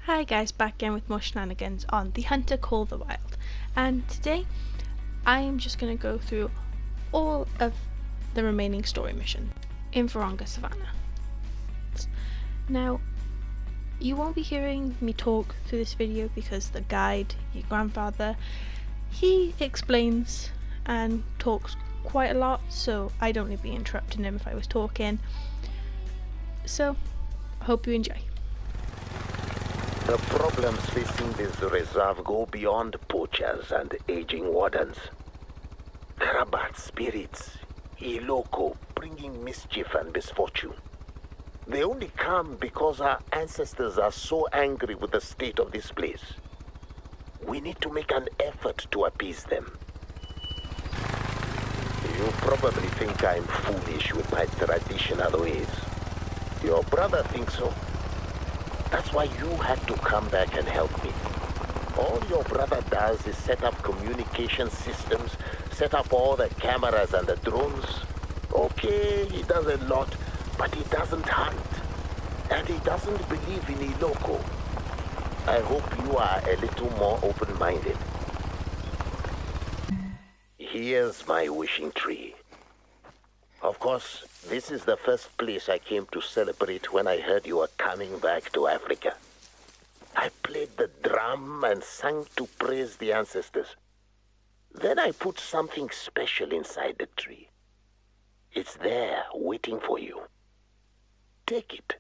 Hi guys, back again with more shenanigans on The Hunter COTW, and today I am just going to go through all of the remaining story mission in Vurhonga Savanna. Now, you won't be hearing me talk through this video because the guide, your grandfather, he explains and talks quite a lot, so I don't need to be interrupting him if I was talking. So, I hope you enjoy. The problems facing this reserve go beyond poachers and aging wardens. There are bad spirits, iloko, bringing mischief and misfortune. They only come because our ancestors are so angry with the state of this place. We need to make an effort to appease them. You probably think I'm foolish with my traditional ways. Your brother thinks so. That's why you had to come back and help me. All your brother does is set up communication systems, set up all the cameras and the drones. Okay, he does a lot, but he doesn't hunt. And he doesn't believe in iloko. I hope you are a little more open-minded. Here's my wishing tree. Of course, this is the first place I came to celebrate when I heard you were coming back to Africa. I played the drum and sang to praise the ancestors. Then I put something special inside the tree. It's there, waiting for you. Take it.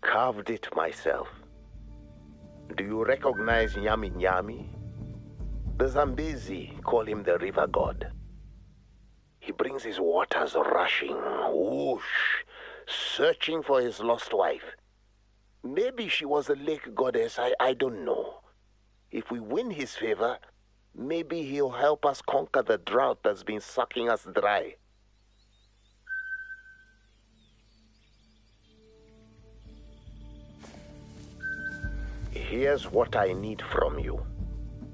Carved it myself. Do you recognize Nyami Nyami? The Zambezi call him the river god. He brings his waters rushing, whoosh, searching for his lost wife. Maybe she was a lake goddess, I don't know. If we win his favor, maybe he'll help us conquer the drought that's been sucking us dry. Here's what I need from you.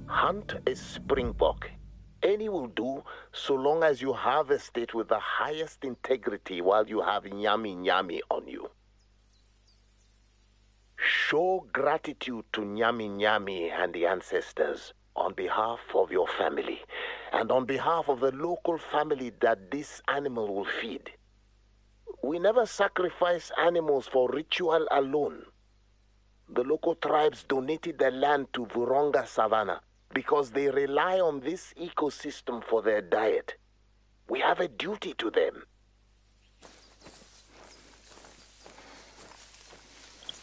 Hunt a springbok. Any will do, so long as you harvest it with the highest integrity while you have Nyami Nyami on you. Show gratitude to Nyami Nyami and the ancestors on behalf of your family and on behalf of the local family that this animal will feed. We never sacrifice animals for ritual alone. The local tribes donated their land to Vurhonga Savanna because they rely on this ecosystem for their diet. We have a duty to them.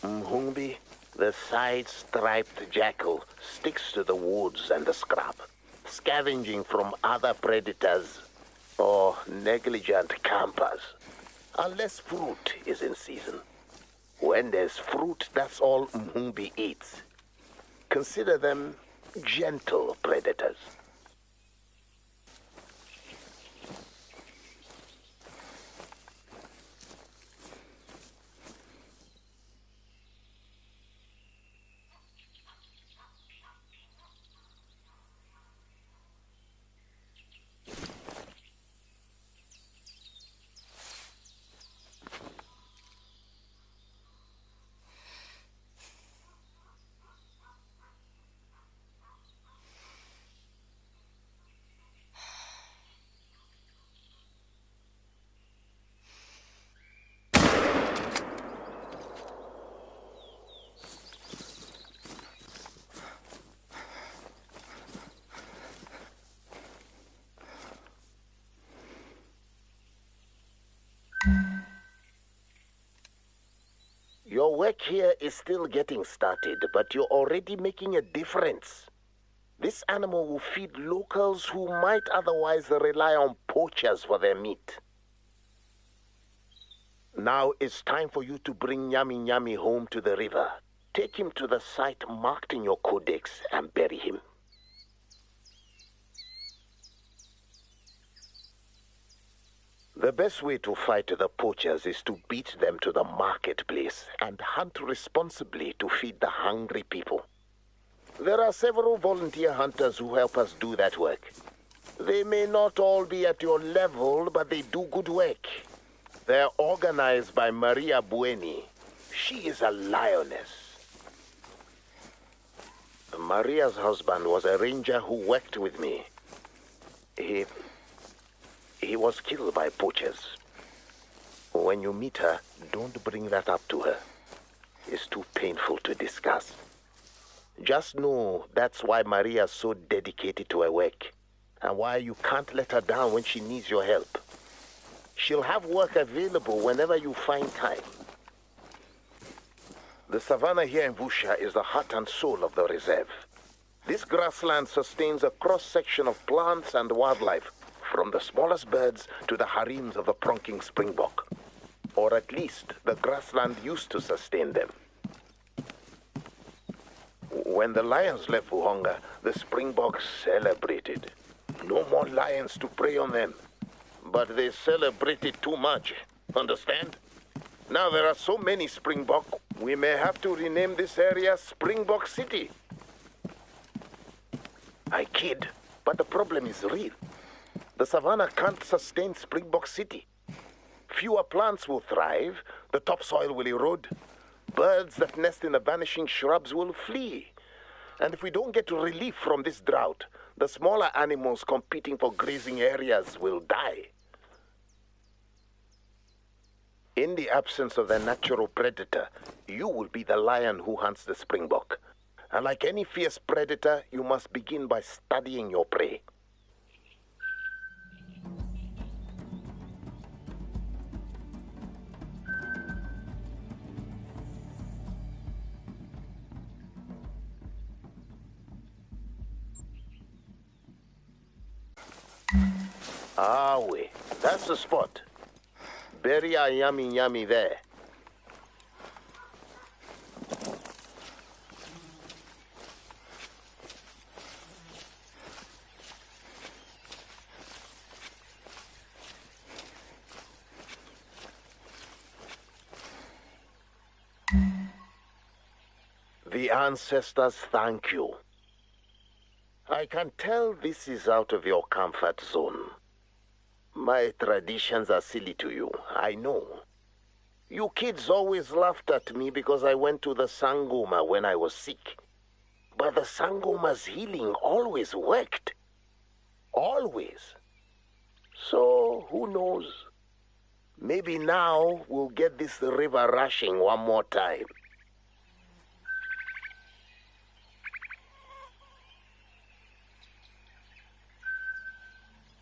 Mhumbi, the side-striped jackal, sticks to the woods and the scrub, scavenging from other predators or negligent campers, unless fruit is in season. When there's fruit, that's all Mhumbi eats. Consider them gentle predators. Your work here is still getting started, but you're already making a difference. This animal will feed locals who might otherwise rely on poachers for their meat. Now it's time for you to bring Nyami Nyami home to the river. Take him to the site marked in your codex and bury him. The best way to fight the poachers is to beat them to the marketplace and hunt responsibly to feed the hungry people. There are several volunteer hunters who help us do that work. They may not all be at your level, but they do good work. They're organized by Maria Bueni. She is a lioness. Maria's husband was a ranger who worked with me. He was killed by poachers. When you meet her, don't bring that up to her. It's too painful to discuss. Just know that's why Maria's so dedicated to her work, and why you can't let her down when she needs your help. She'll have work available whenever you find time. The savannah here in Vusha is the heart and soul of the reserve. This grassland sustains a cross-section of plants and wildlife, from the smallest birds to the harems of the pronking springbok. Or at least, the grassland used to sustain them. When the lions left Vurhonga, the springboks celebrated. No more lions to prey on them. But they celebrated too much, understand? Now there are so many springbok, we may have to rename this area Springbok City. I kid, but the problem is real. The savannah can't sustain Springbok City. Fewer plants will thrive, the topsoil will erode, birds that nest in the vanishing shrubs will flee. And if we don't get relief from this drought, the smaller animals competing for grazing areas will die. In the absence of the natural predator, you will be the lion who hunts the springbok. And like any fierce predator, you must begin by studying your prey. Ah, wait. That's the spot. Bury our yummy yummy there. The ancestors thank you. I can tell this is out of your comfort zone. My traditions are silly to you, I know. You kids always laughed at me because I went to the Sangoma when I was sick. But the Sangoma's healing always worked. Always. So, who knows? Maybe now we'll get this river rushing one more time.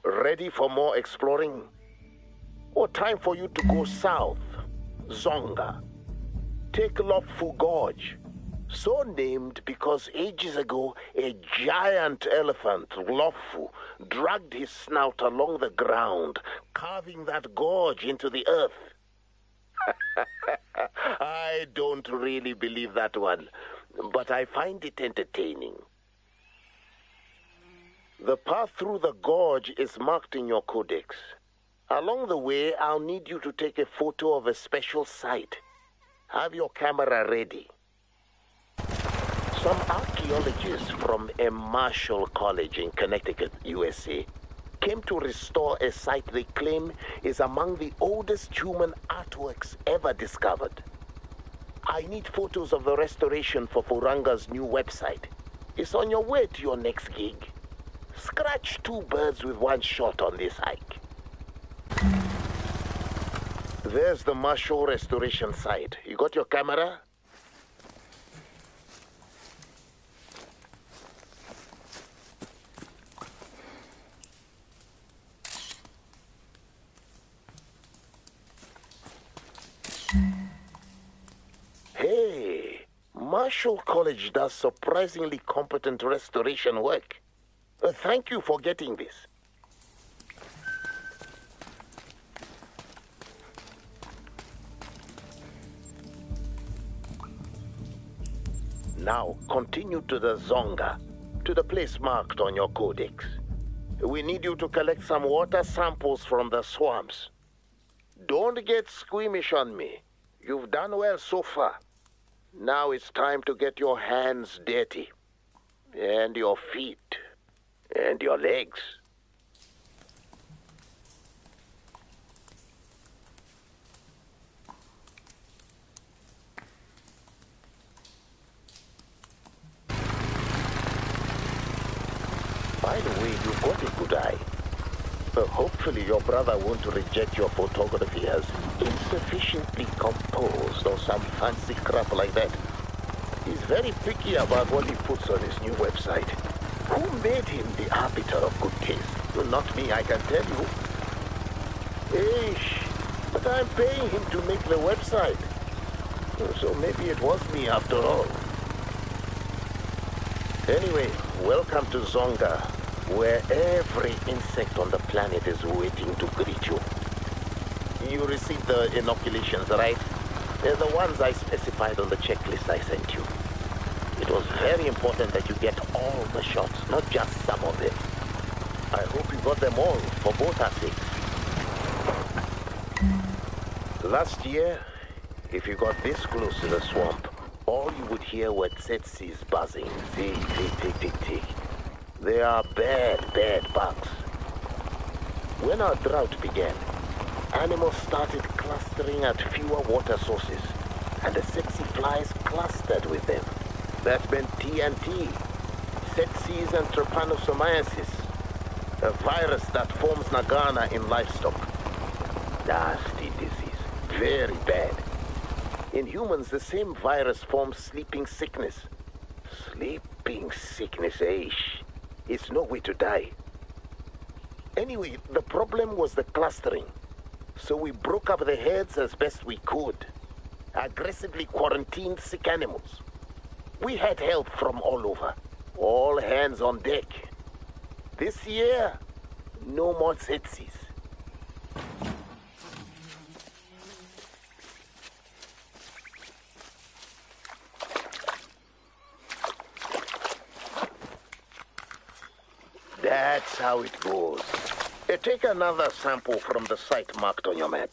Ready for more exploring? Or time for you to go south, Zonga. Take Lopfu Gorge, so named because ages ago a giant elephant, Lopfu, dragged his snout along the ground, carving that gorge into the earth. I don't really believe that one, but I find it entertaining. The path through the gorge is marked in your codex. Along the way, I'll need you to take a photo of a special site. Have your camera ready. Some archaeologists from a Marshall College in Connecticut, USA, came to restore a site they claim is among the oldest human artworks ever discovered. I need photos of the restoration for Vurhonga's new website. It's on your way to your next gig. Scratch two birds with one shot on this hike. There's the Marshall restoration site. You got your camera? Hey, Marshall College does surprisingly competent restoration work. Thank you for getting this. Now, continue to the Zonga, to the place marked on your codex. We need you to collect some water samples from the swamps. Don't get squeamish on me. You've done well so far. Now it's time to get your hands dirty. And your feet. And your legs. By the way, you've got a good eye. Hopefully your brother won't reject your photography as insufficiently composed or some fancy crap like that. He's very picky about what he puts on his new website. Who made him the arbiter of good taste? Well, not me, I can tell you. Ish, but I'm paying him to make the website. So maybe it was me after all. Anyway, welcome to Zonga, where every insect on the planet is waiting to greet you. You received the inoculations, right? They're the ones I specified on the checklist I sent you. It was very important that you get all the shots, not just some of them. I hope you got them all, for both our sakes. Last year, if you got this close to the swamp, all you would hear were tsetsis buzzing. Tick, tick, tick, tick, tick. They are bad, bad bugs. When our drought began, animals started clustering at fewer water sources, and the tsetse flies clustered with them. That meant TNT, tsetsis and trypanosomiasis, a virus that forms nagana in livestock. Nasty disease, very bad. In humans, the same virus forms sleeping sickness. Sleeping sickness, eish. It's no way to die. Anyway, the problem was the clustering. So we broke up the heads as best we could. Aggressively quarantined sick animals. We had help from all over. All hands on deck. This year, no more tsetsis. That's how it goes. Take another sample from the site marked on your map.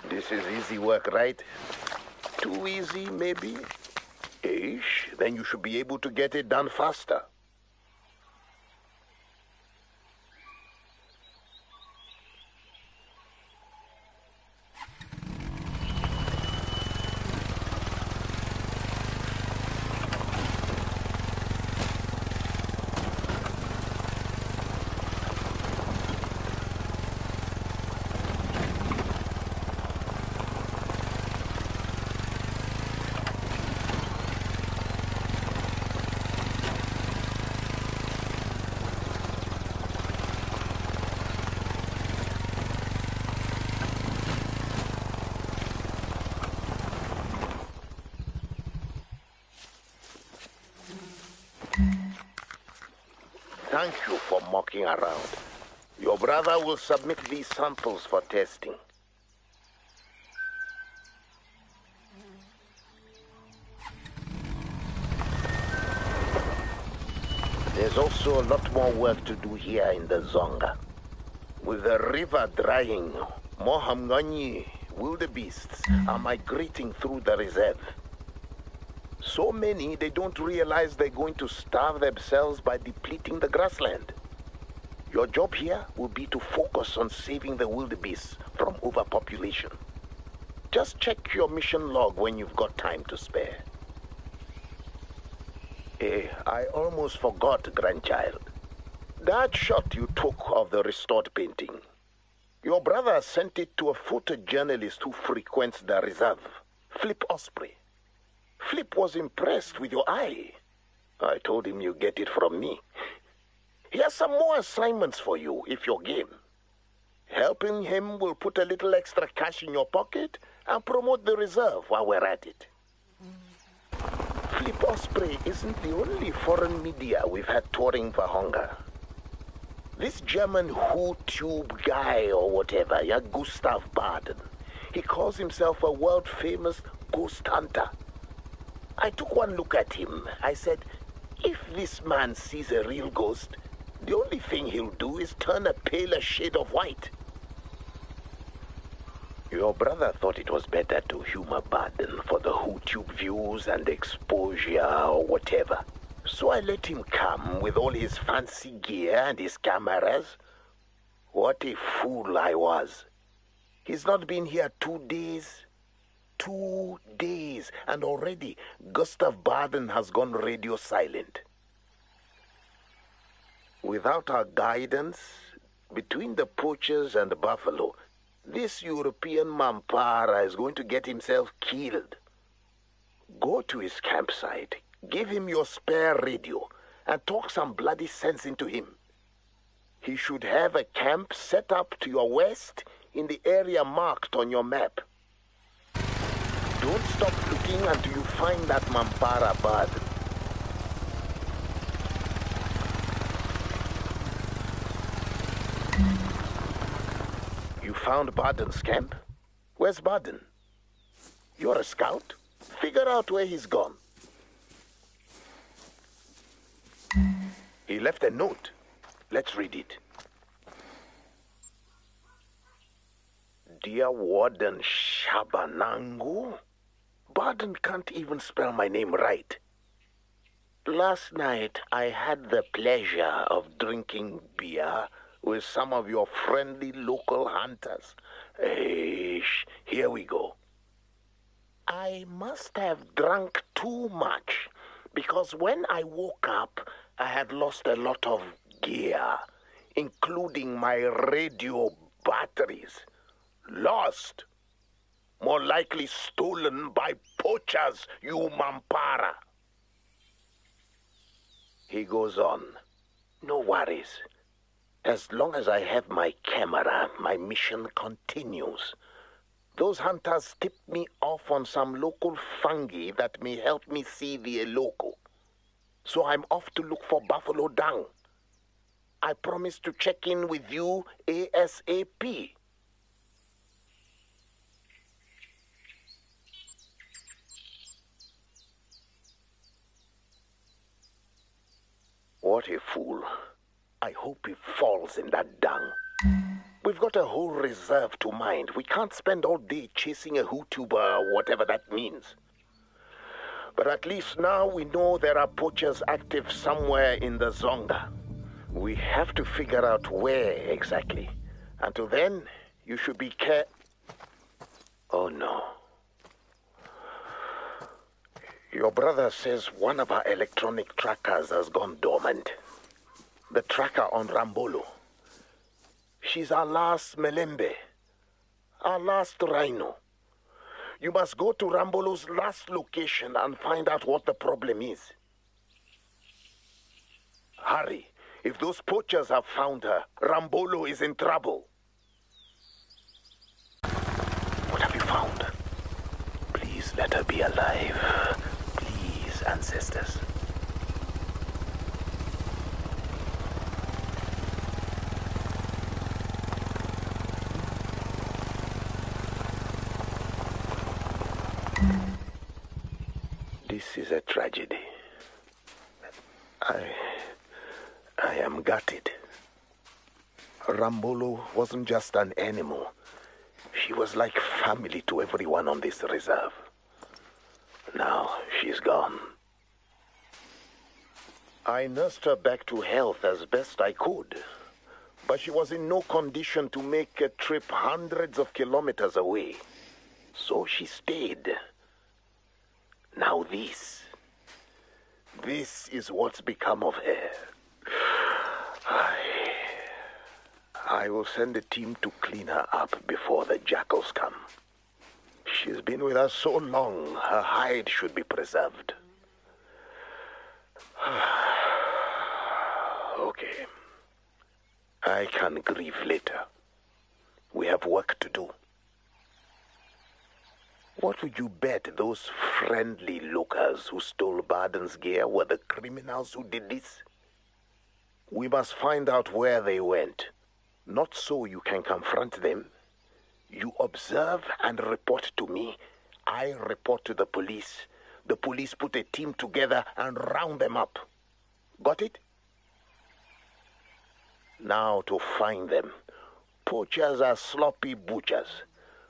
This is easy work, right? Too easy, maybe? Ish, then you should be able to get it done faster. Thank you for mucking around. Your brother will submit these samples for testing. There's also a lot more work to do here in the Zonga. With the river drying, more Hamganyi wildebeests are migrating through the reserve. So many, they don't realize they're going to starve themselves by depleting the grassland. Your job here will be to focus on saving the wildebeests from overpopulation. Just check your mission log when you've got time to spare. I almost forgot, grandchild. That shot you took of the restored painting, your brother sent it to a photojournalist who frequents the reserve, Flip Osprey. Flip was impressed with your eye. I told him you get it from me. He has some more assignments for you if you're game. Helping him will put a little extra cash in your pocket and promote the reserve while we're at it. Flip Osprey isn't the only foreign media we've had touring Vurhonga. This German YouTube guy or whatever, Gustav Baden, he calls himself a world-famous ghost hunter. I took one look at him. I said, if this man sees a real ghost, the only thing he'll do is turn a paler shade of white. Your brother thought it was better to humor Baden for the YouTube views and exposure or whatever. So I let him come with all his fancy gear and his cameras. What a fool I was. He's not been here 2 days. 2 days, and already Gustav Baden has gone radio silent. Without our guidance, between the poachers and the buffalo, this European Mampara is going to get himself killed. Go to his campsite, give him your spare radio, and talk some bloody sense into him. He should have a camp set up to your west in the area marked on your map. Don't stop looking until you find that Mampara bird. You found Baden's camp? Where's Baden? You're a scout? Figure out where he's gone. He left a note. Let's read it. Dear Warden Shabanangu, Baden can't even spell my name right. Last night I had the pleasure of drinking beer with some of your friendly local hunters. Here we go. I must have drunk too much, because when I woke up, I had lost a lot of gear, including my radio batteries. Lost. More likely stolen by poachers, you Mampara. He goes on. No worries. As long as I have my camera, my mission continues. Those hunters tipped me off on some local fungi that may help me see the Eloko. So I'm off to look for buffalo dung. I promise to check in with you ASAP. What a fool. I hope he falls in that dung. We've got a whole reserve to mind. We can't spend all day chasing a Hutuba or whatever that means. But at least now we know there are poachers active somewhere in the Zonga. We have to figure out where exactly. Until then, you should be Oh no. Your brother says one of our electronic trackers has gone dormant. The tracker on Rambolo. She's our last Melembe. Our last rhino. You must go to Rambolo's last location and find out what the problem is. Hurry. If those poachers have found her, Rambolo is in trouble. What have you found? Please let her be alive. Please, ancestors. This is a tragedy. I am gutted. Rambolo wasn't just an animal. She was like family to everyone on this reserve. Now she's gone. I nursed her back to health as best I could, but she was in no condition to make a trip hundreds of kilometers away. So she stayed. Now this This is what's become of her. I will send a team to clean her up before the jackals come. She's been with us so long, her hide should be preserved. Okay. I can grieve later. We have work to do. What would you bet those friendly lookers who stole Barden's gear were the criminals who did this? We must find out where they went. Not so you can confront them. You observe and report to me. I report to the police. The police put a team together and round them up. Got it? Now to find them. Poachers are sloppy butchers.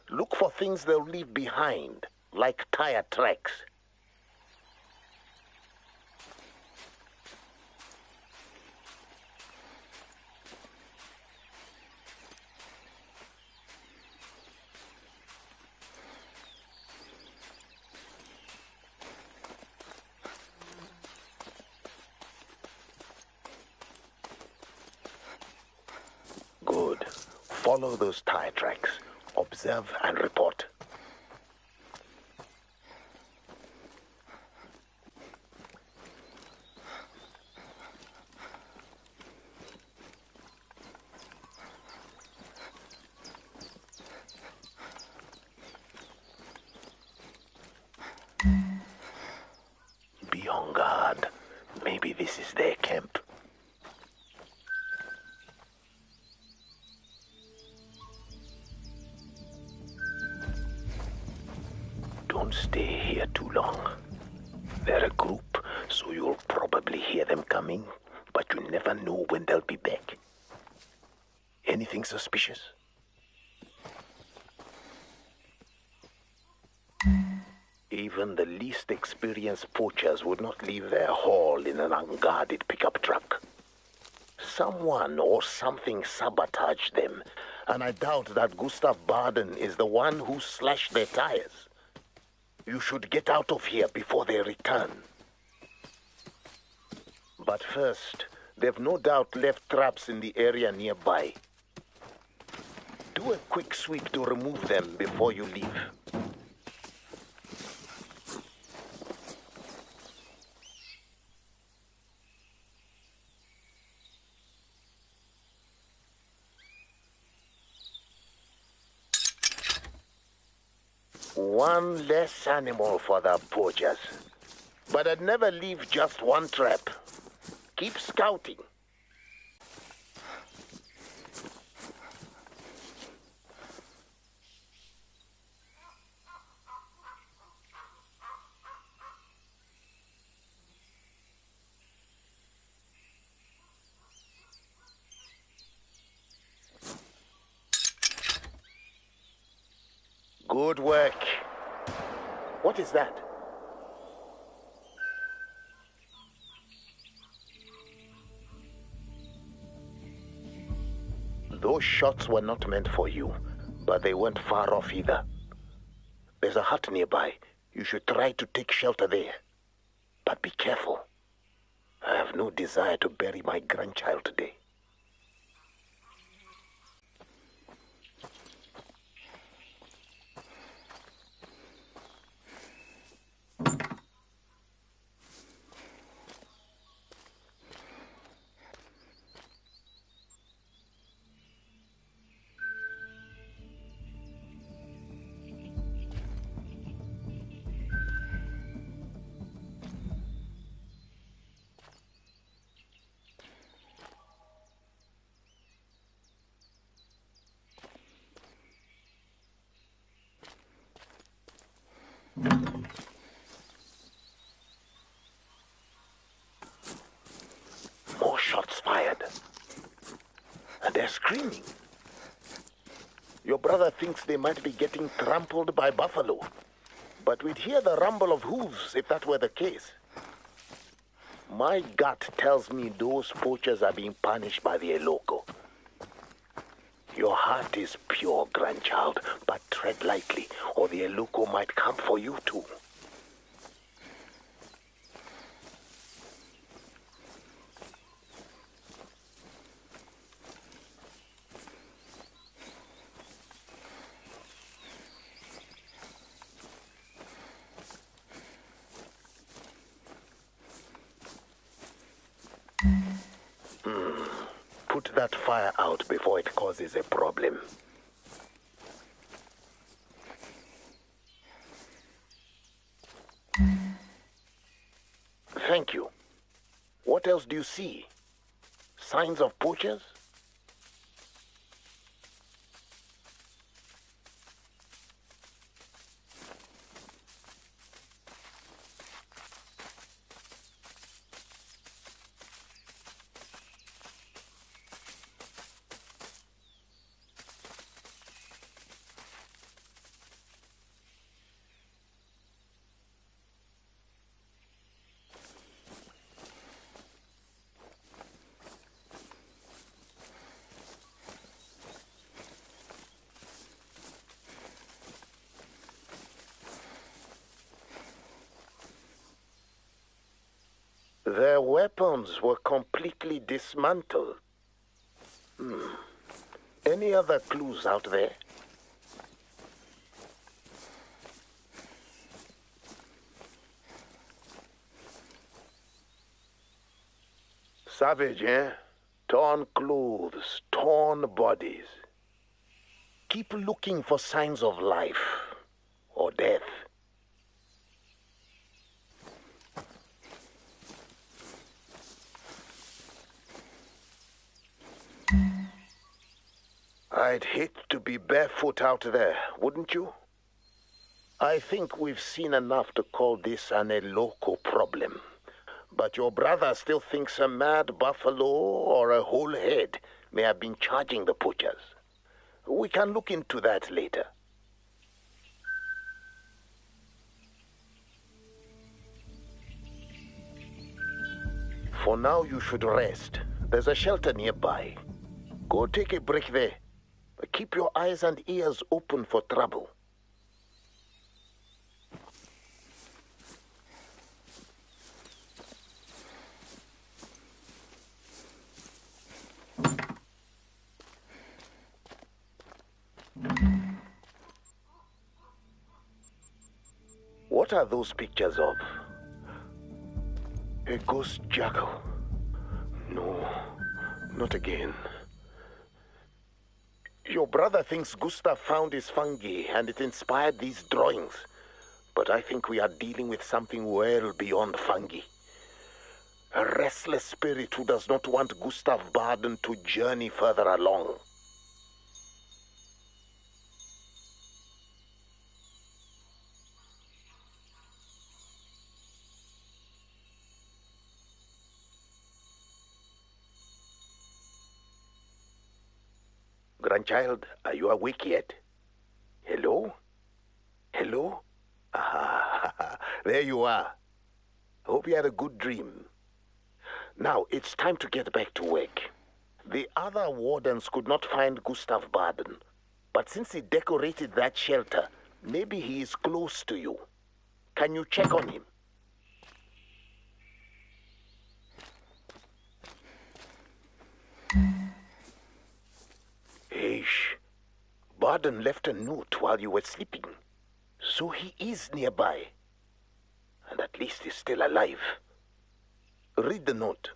Look for things they'll leave behind, like tire tracks. Good. Follow those tire tracks. Observe and report. Be on guard. Maybe this is their camp. Don't stay here too long. They're a group, so you'll probably hear them coming, but you never know when they'll be back. Anything suspicious? Even the least experienced poachers would not leave their haul in an unguarded pickup truck. Someone or something sabotaged them, and I doubt that Gustav Barden is the one who slashed their tires. You should get out of here before they return. But first, they've no doubt left traps in the area nearby. Do a quick sweep to remove them before you leave. One less animal for the poachers. But I'd never leave just one trap. Keep scouting. Good work. What is that? Those shots were not meant for you, but they weren't far off either. There's a hut nearby. You should try to take shelter there. But be careful. I have no desire to bury my grandchild today. More shots fired. And they're screaming. Your brother thinks they might be getting trampled by buffalo. But we'd hear the rumble of hooves if that were the case. My gut tells me those poachers are being punished by the Eloko. Your heart is pure, grandchild, but tread lightly, or the Eloko might come for you too. that fire out before it causes a problem. Thank you. What else do you see? Signs of poachers? Their weapons were completely dismantled. Any other clues out there? Savage, eh? Torn clothes, torn bodies. Keep looking for signs of life or death. I'd hate to be barefoot out there, wouldn't you? I think we've seen enough to call this an local problem. But your brother still thinks a mad buffalo or a whole head may have been charging the poachers. We can look into that later. For now, you should rest. There's a shelter nearby. Go take a break there. But keep your eyes and ears open for trouble. What are those pictures of? A ghost jackal? No, not again. Your brother thinks Gustav found his fungi and it inspired these drawings. But I think we are dealing with something well beyond fungi. A restless spirit who does not want Gustav Baden to journey further along. Grandchild, are you awake yet? Hello? Hello? Ah, there you are. Hope you had a good dream. Now, it's time to get back to work. The other wardens could not find Gustav Baden, but since he decorated that shelter, maybe he is close to you. Can you check on him? Eish, Baden left a note while you were sleeping. So he is nearby. And at least he's still alive. Read the note.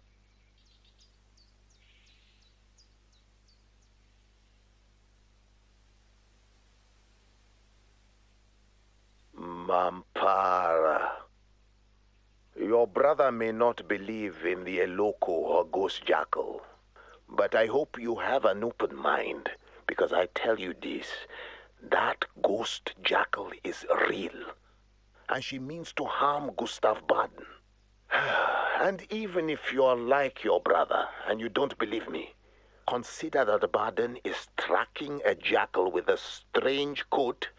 Mampara. Your brother may not believe in the Eloko or ghost jackal. But I hope you have an open mind, because I tell you this, that ghost jackal is real. And she means to harm Gustav Baden. And even if you're like your brother and you don't believe me, consider that Baden is tracking a jackal with a strange coat,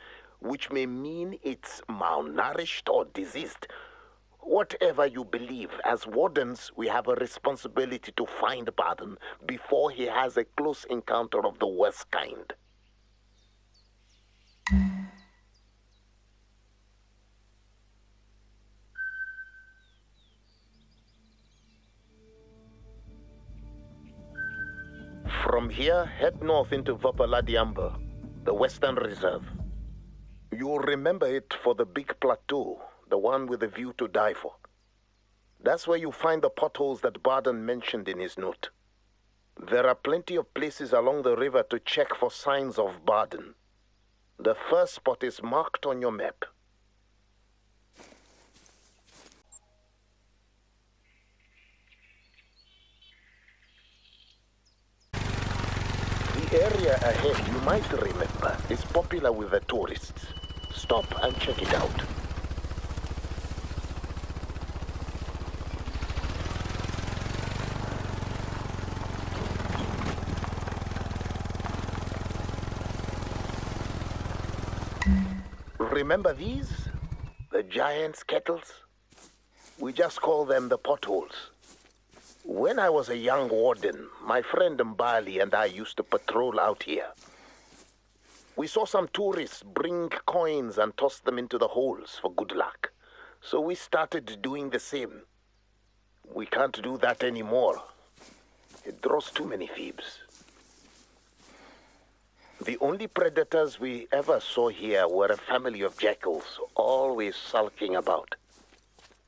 which may mean it's malnourished or diseased. Whatever you believe, as wardens, we have a responsibility to find Baden before he has a close encounter of the worst kind. From here, head north into Vapaladiamba, the Western Reserve. You'll remember it for the big plateau, the one with a view to die for. That's where you find the potholes that Baden mentioned in his note. There are plenty of places along the river to check for signs of Baden. The first spot is marked on your map. The area ahead, you might remember, is popular with the tourists. Stop and check it out. Remember these? The giant's kettles? We just call them the potholes. When I was a young warden, my friend Mbali and I used to patrol out here. We saw some tourists bring coins and toss them into the holes for good luck. So we started doing the same. We can't do that anymore. It draws too many thieves. The only predators we ever saw here were a family of jackals, always sulking about.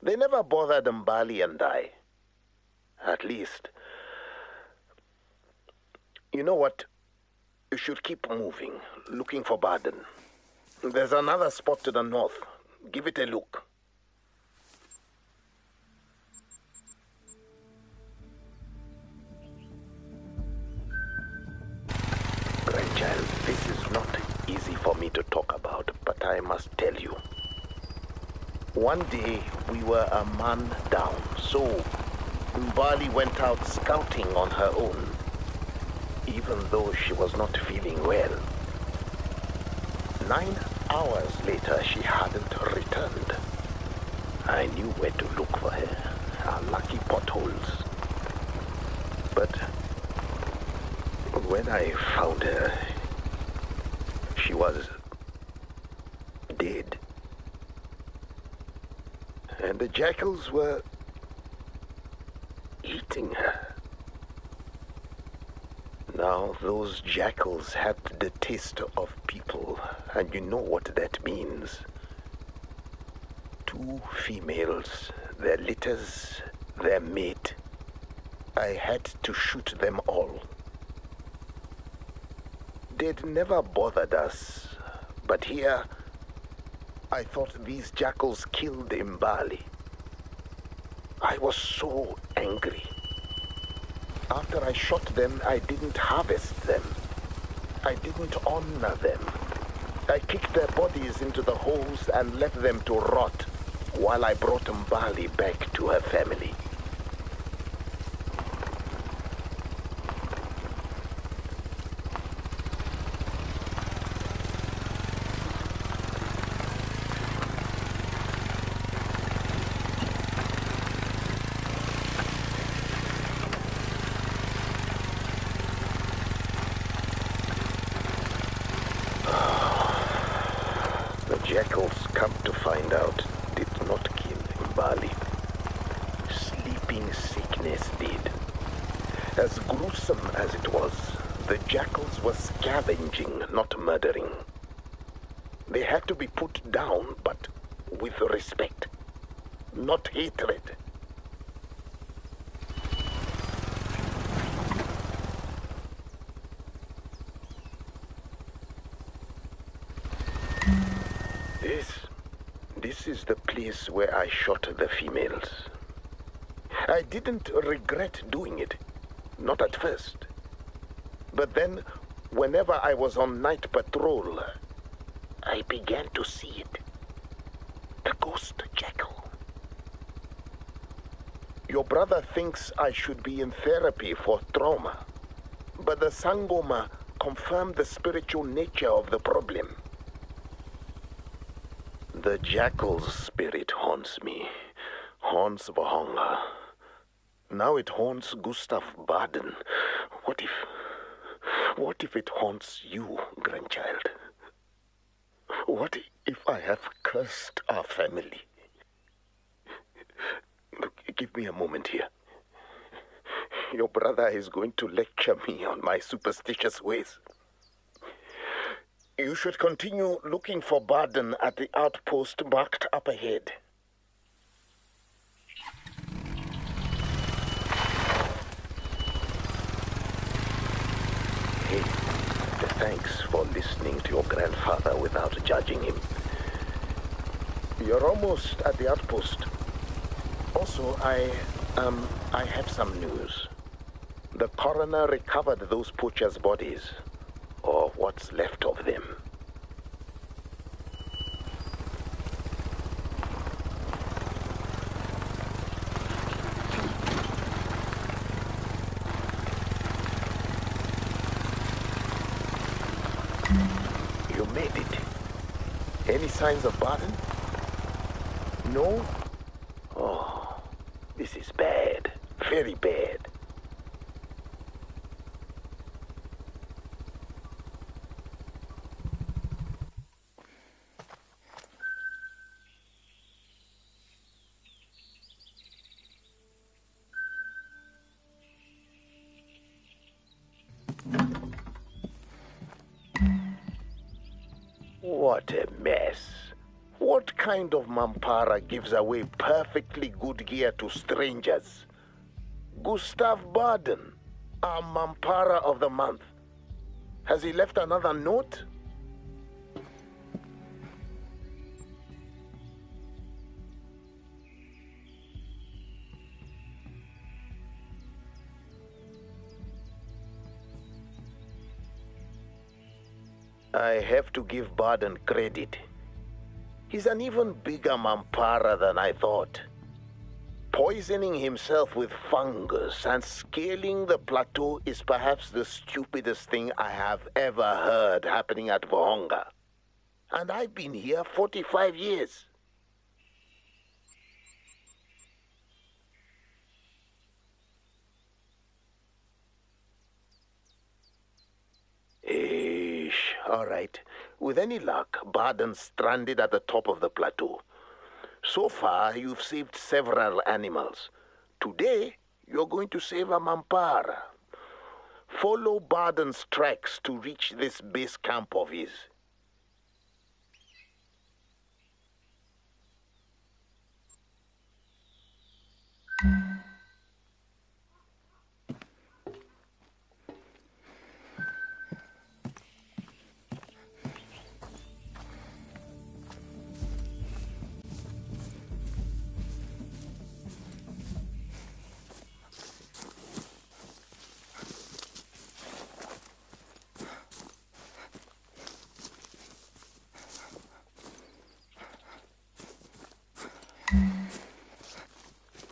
They never bothered Mbali and I. At least. You know what? You should keep moving, looking for Baden. There's another spot to the north. Give it a look. Grandchild, this is not easy for me to talk about, but I must tell you. One day, we were a man down, so Mbali went out scouting on her own, even though she was not feeling well. 9 hours later, she hadn't returned. I knew where to look for her, our lucky potholes. But when I found her, she was dead. And the jackals were eating her. Now, those jackals had the taste of people, and you know what that means. 2 females, their litters, their mate. I had to shoot them all. They'd never bothered us, but here, I thought these jackals killed Mbali. I was so angry. After I shot them, I didn't harvest them. I didn't honor them. I kicked their bodies into the holes and left them to rot while I brought Mbali back to her family. Jackals, come to find out, did not kill Mbali. Sleeping sickness did. As gruesome as it was, the jackals were scavenging, not murdering. They had to be put down, but with respect, not hatred. This is the place where I shot the females. I didn't regret doing it, not at first. But then, whenever I was on night patrol, I began to see it. The ghost jackal. Your brother thinks I should be in therapy for trauma, but the Sangoma confirmed the spiritual nature of the problem. The jackal's spirit haunts me, haunts Vurhonga. Now it haunts Gustav Baden. What if it haunts you, grandchild? What if I have cursed our family? Look, give me a moment here. Your brother is going to lecture me on my superstitious ways. You should continue looking for Baden at the outpost marked up ahead. thanks for listening to your grandfather without judging him. You're almost at the outpost. Also, I have some news. The coroner recovered those poachers' bodies, or what's left of them. You made it. Any signs of Barton? No? Oh, this is bad. Very bad. What a mess. What kind of mampara gives away perfectly good gear to strangers? Gustav Barden, our mampara of the month. Has he left another note? I have to give Barden credit. He's an even bigger mampara than I thought. Poisoning himself with fungus and scaling the plateau is perhaps the stupidest thing I have ever heard happening at Vurhonga. And I've been here 45 years. All right. With any luck, Barden's stranded at the top of the plateau. So far, you've saved several animals. Today, you're going to save a mampara. Follow Barden's tracks to reach this base camp of his.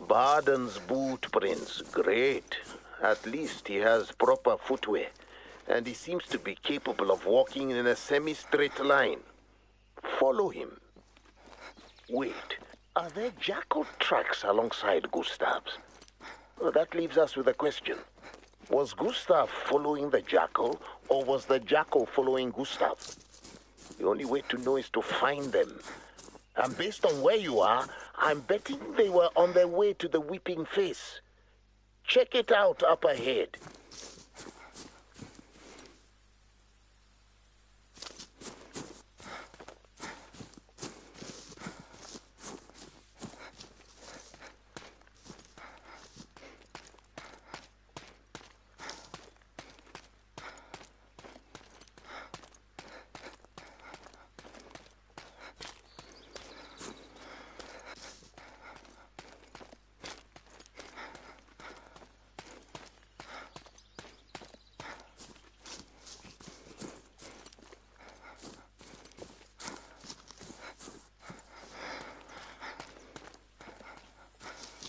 Barden's boot prints, great. At least he has proper footwear, and he seems to be capable of walking in a semi-straight line. Follow him. Wait, are there jackal tracks alongside Gustav's? Well, that leaves us with a question. Was Gustav following the jackal, or was the jackal following Gustav? The only way to know is to find them. And based on where you are, I'm betting they were on their way to the Weeping Face. Check it out up ahead.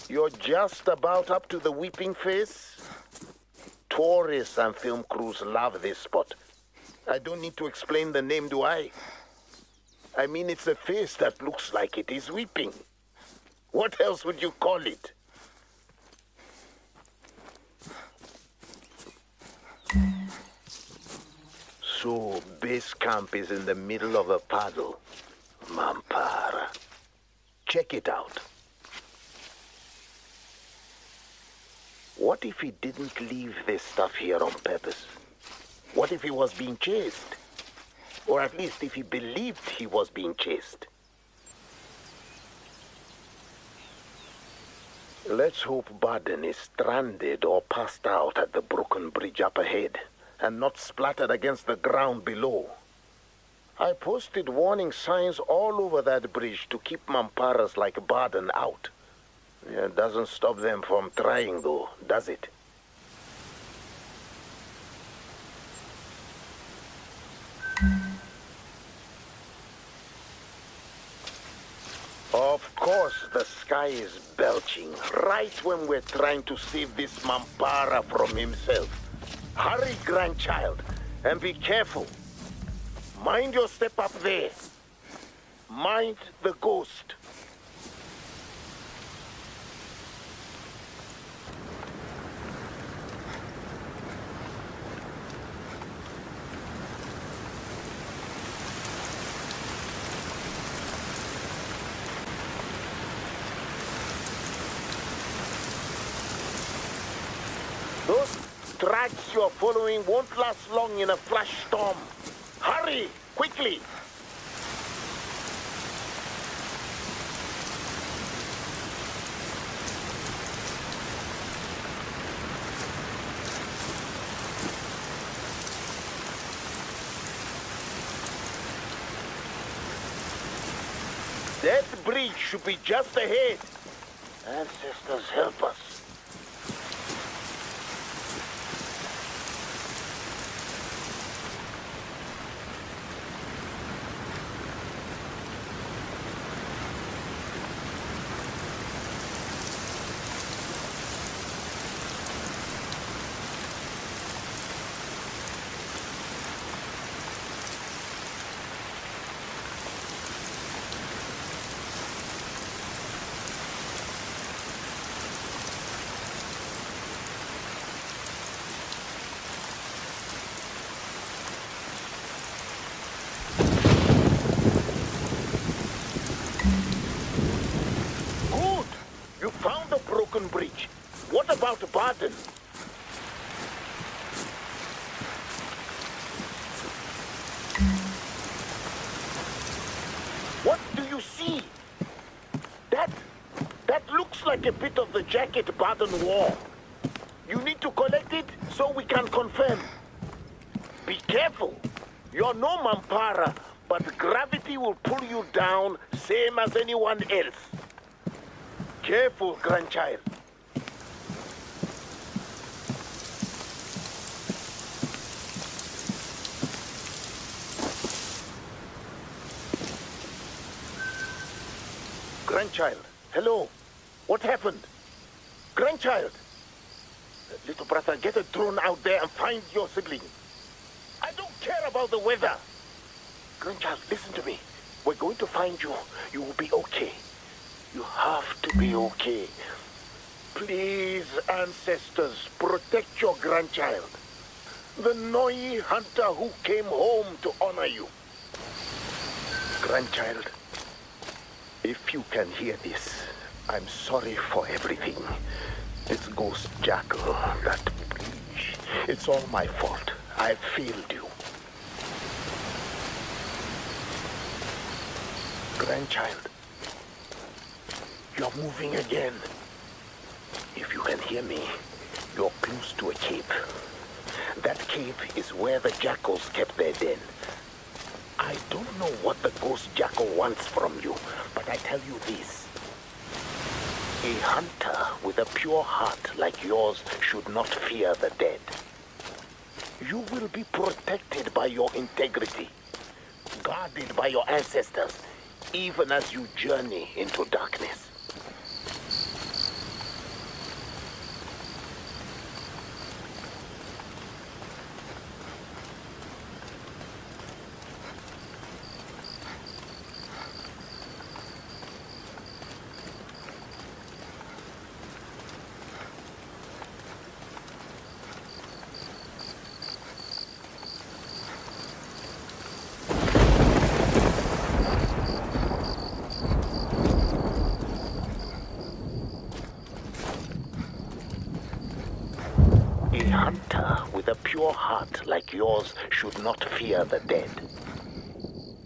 You're just about up to the Weeping Face? Tourists and film crews love this spot. I don't need to explain the name, do I? I mean, it's a face that looks like it is weeping. What else would you call it? So, base camp is in the middle of a puddle. Mampara. Check it out. What if he didn't leave this stuff here on purpose? What if he was being chased? Or at least if he believed he was being chased? Let's hope Barden is stranded or passed out at the broken bridge up ahead, and not splattered against the ground below. I posted warning signs all over that bridge to keep mamparas like Baden out. It doesn't stop them from trying though, does it? Of course the sky is belching right when we're trying to save this mampara from himself. Hurry, grandchild, and be careful. Mind your step up there. Mind the ghost. Those tracks you're following won't last long in a flash storm. Hurry, quickly! That bridge should be just ahead. Ancestors, help us. You found the broken bridge. What about Baden? What do you see? That looks like a bit of the jacket Baden wore. You need to collect it so we can confirm. Be careful. You're no mampara, but gravity will pull you down same as anyone else. Careful, grandchild. Grandchild, hello. What happened? Grandchild. Little brother, get a drone out there and find your sibling. I don't care about the weather. Grandchild, listen to me. We're going to find you. You will be okay. You have to be okay. Please, ancestors, protect your grandchild. The Noi hunter who came home to honor you. Grandchild, if you can hear this, I'm sorry for everything. This ghost jackal, that bridge, it's all my fault. I failed you. Grandchild, you're moving again. If you can hear me, you're close to a cave. That cave is where the jackals kept their den. I don't know what the ghost jackal wants from you, but I tell you this. A hunter with a pure heart like yours should not fear the dead. You will be protected by your integrity, guarded by your ancestors, even as you journey into darkness. A hunter with a pure heart like yours should not fear the dead.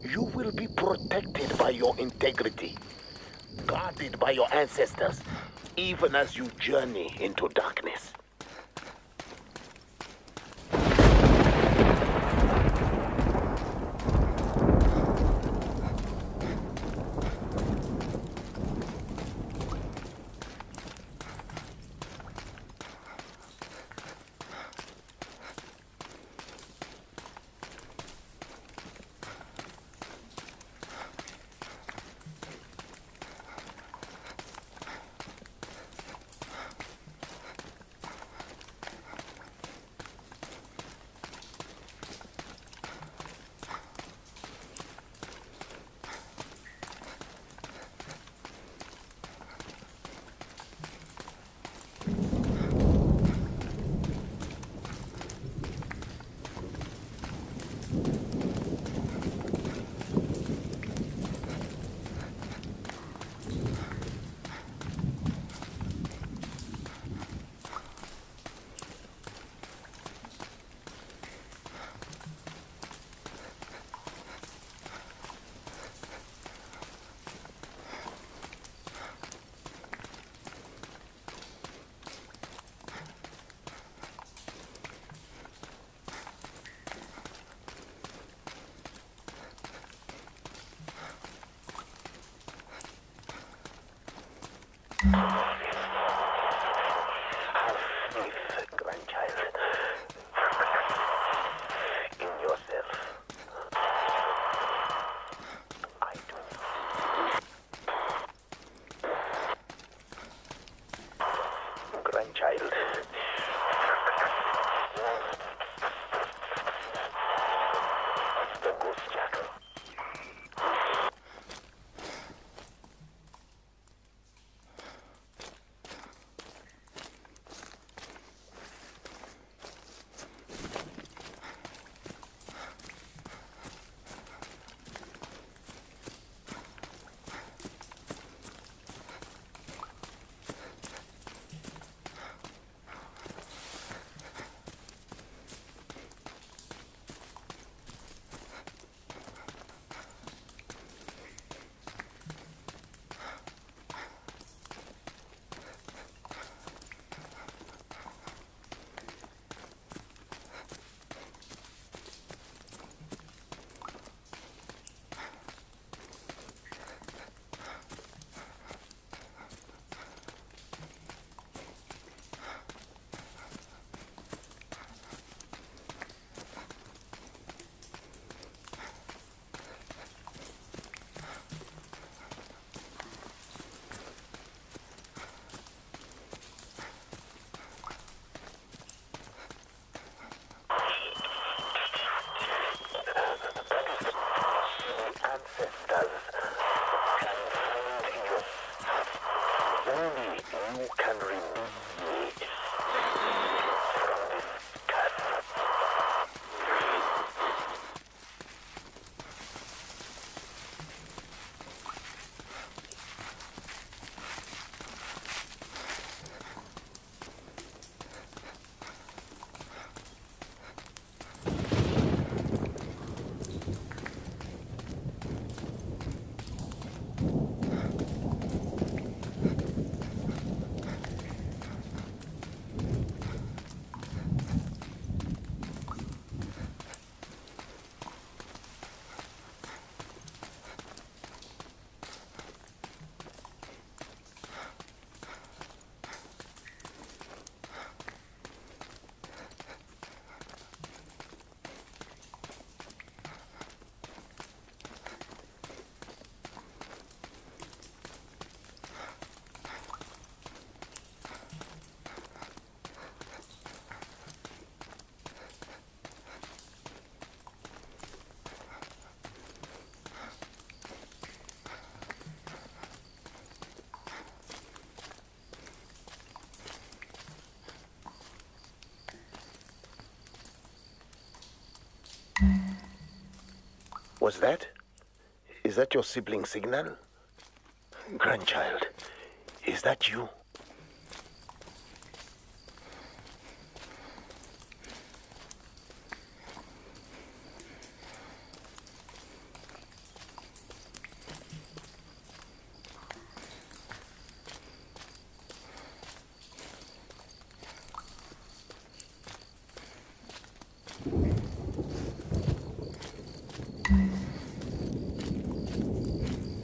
You will be protected by your integrity, guarded by your ancestors, even as you journey into darkness. Have faith, grandchild, in yourself. I do. Grandchild. The ghost jackal. Ancestors can find you. Only you can remove me from this curse. Was that? Is that your sibling signal? Grandchild, is that you?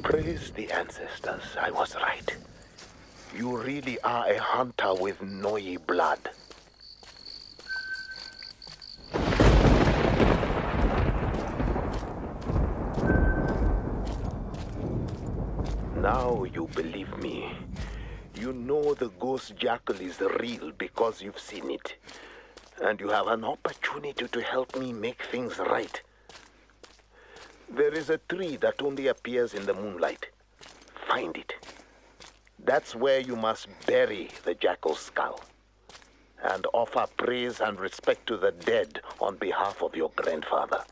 Praise the ancestors, I was right. You really are a hunter with Noi blood. Now you believe me. You know the ghost jackal is real because you've seen it. And you have an opportunity to help me make things right. There is a tree that only appears in the moonlight. Find it. That's where you must bury the jackal's skull and offer praise and respect to the dead on behalf of your grandfather.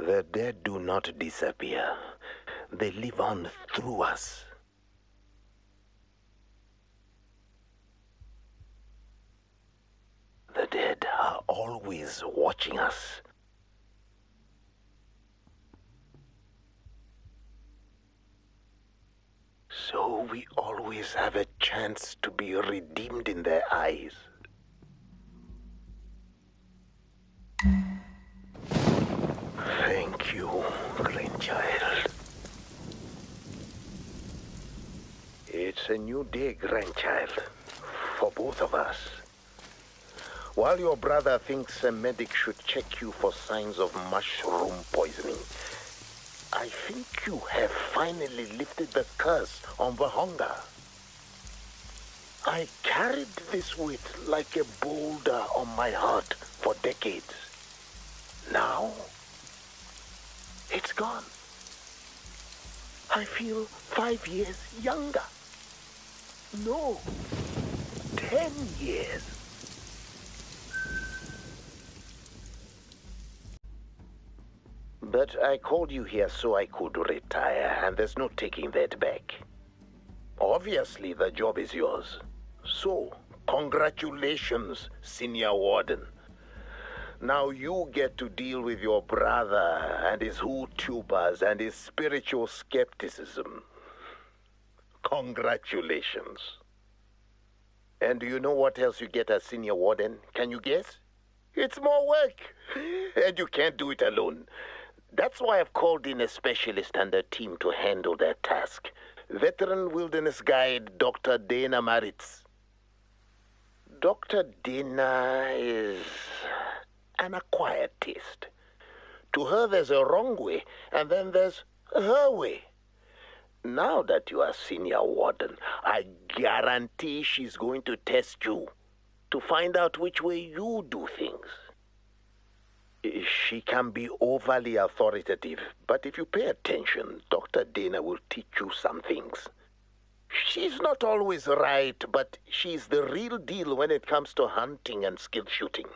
The dead do not disappear. They live on through us. The dead are always watching us. So we always have a chance to be redeemed in their eyes. Thank you, grandchild. It's a new day, grandchild, for both of us. While your brother thinks a medic should check you for signs of mushroom poisoning, I think you have finally lifted the curse on Vurhonga. I carried this weight like a boulder on my heart for decades. Now, it's gone. I feel 5 years younger. No, 10 years. But I called you here so I could retire, and there's no taking that back. Obviously, the job is yours. So, congratulations, Senior Warden. Now you get to deal with your brother and his hootubers and his spiritual skepticism. Congratulations. And do you know what else you get as Senior Warden? Can you guess? It's more work. And you can't do it alone. That's why I've called in a specialist and a team to handle that task. Veteran wilderness guide Dr. Dana Maritz. Dr. Dana is an acquired taste. To her, there's a wrong way, and then there's her way. Now that you are Senior Warden, I guarantee she's going to test you to find out which way you do things. She can be overly authoritative, but if you pay attention, Dr. Dana will teach you some things. She's not always right, but she's the real deal when it comes to hunting and skill shooting.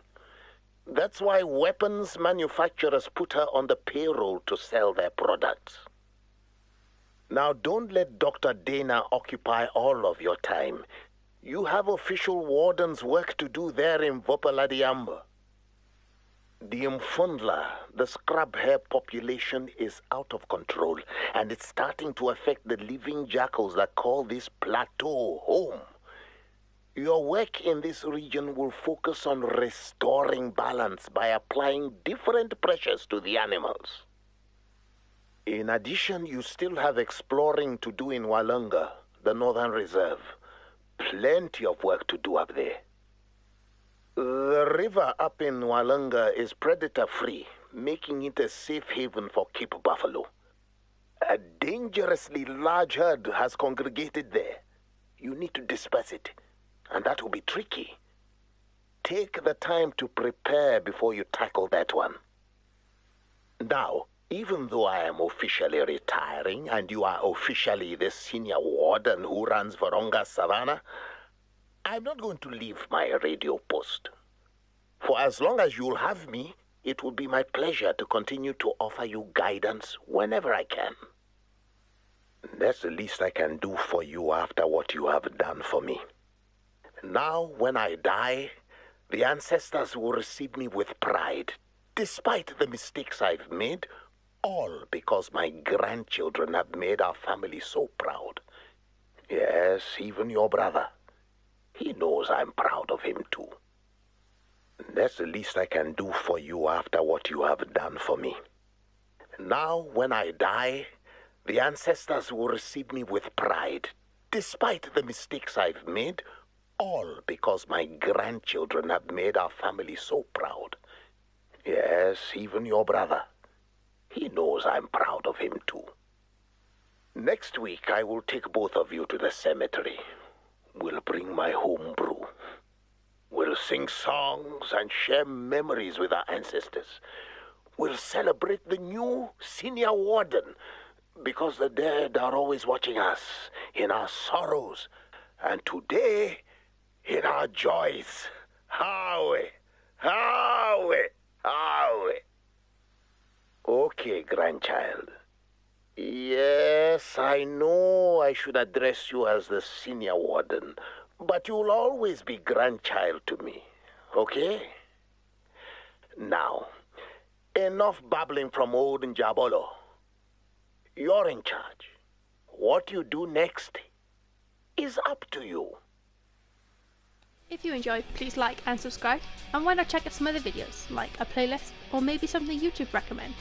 That's why weapons manufacturers put her on the payroll to sell their products. Now, don't let Dr. Dana occupy all of your time. You have official wardens' work to do there in Vopaladiamba. The Mfundla, the scrub hare population, is out of control, and it's starting to affect the living jackals that call this plateau home. Your work in this region will focus on restoring balance by applying different pressures to the animals. In addition, you still have exploring to do in Walunga, the Northern Reserve. Plenty of work to do up there. The river up in Walunga is predator-free, making it a safe haven for Cape buffalo. A dangerously large herd has congregated there. You need to disperse it, and that will be tricky. Take the time to prepare before you tackle that one. Now, even though I am officially retiring and you are officially the Senior Warden who runs Vurhonga Savanna, I'm not going to leave my radio post. For as long as you'll have me, it will be my pleasure to continue to offer you guidance whenever I can. That's the least I can do for you after what you have done for me. Now, when I die, the ancestors will receive me with pride, despite the mistakes I've made, all because my grandchildren have made our family so proud. Yes, even your brother. He knows I'm proud of him too. That's the least I can do for you after what you have done for me. Now, when I die, the ancestors will receive me with pride, despite the mistakes I've made, all because my grandchildren have made our family so proud. Yes, even your brother. He knows I'm proud of him too. Next week, I will take both of you to the cemetery. We'll bring my home brew. We'll sing songs and share memories with our ancestors. We'll celebrate the new Senior Warden, because the dead are always watching us in our sorrows, and today in our joys. Howie, Howie, Howie. Okay, grandchild. Yes, I know I should address you as the senior warden, but you'll always be grandchild to me, okay? Now, enough babbling from old Njabolo. You're in charge. What you do next is up to you. If you enjoyed, please like and subscribe, and why not check out some other videos, like a playlist, or maybe something YouTube recommend.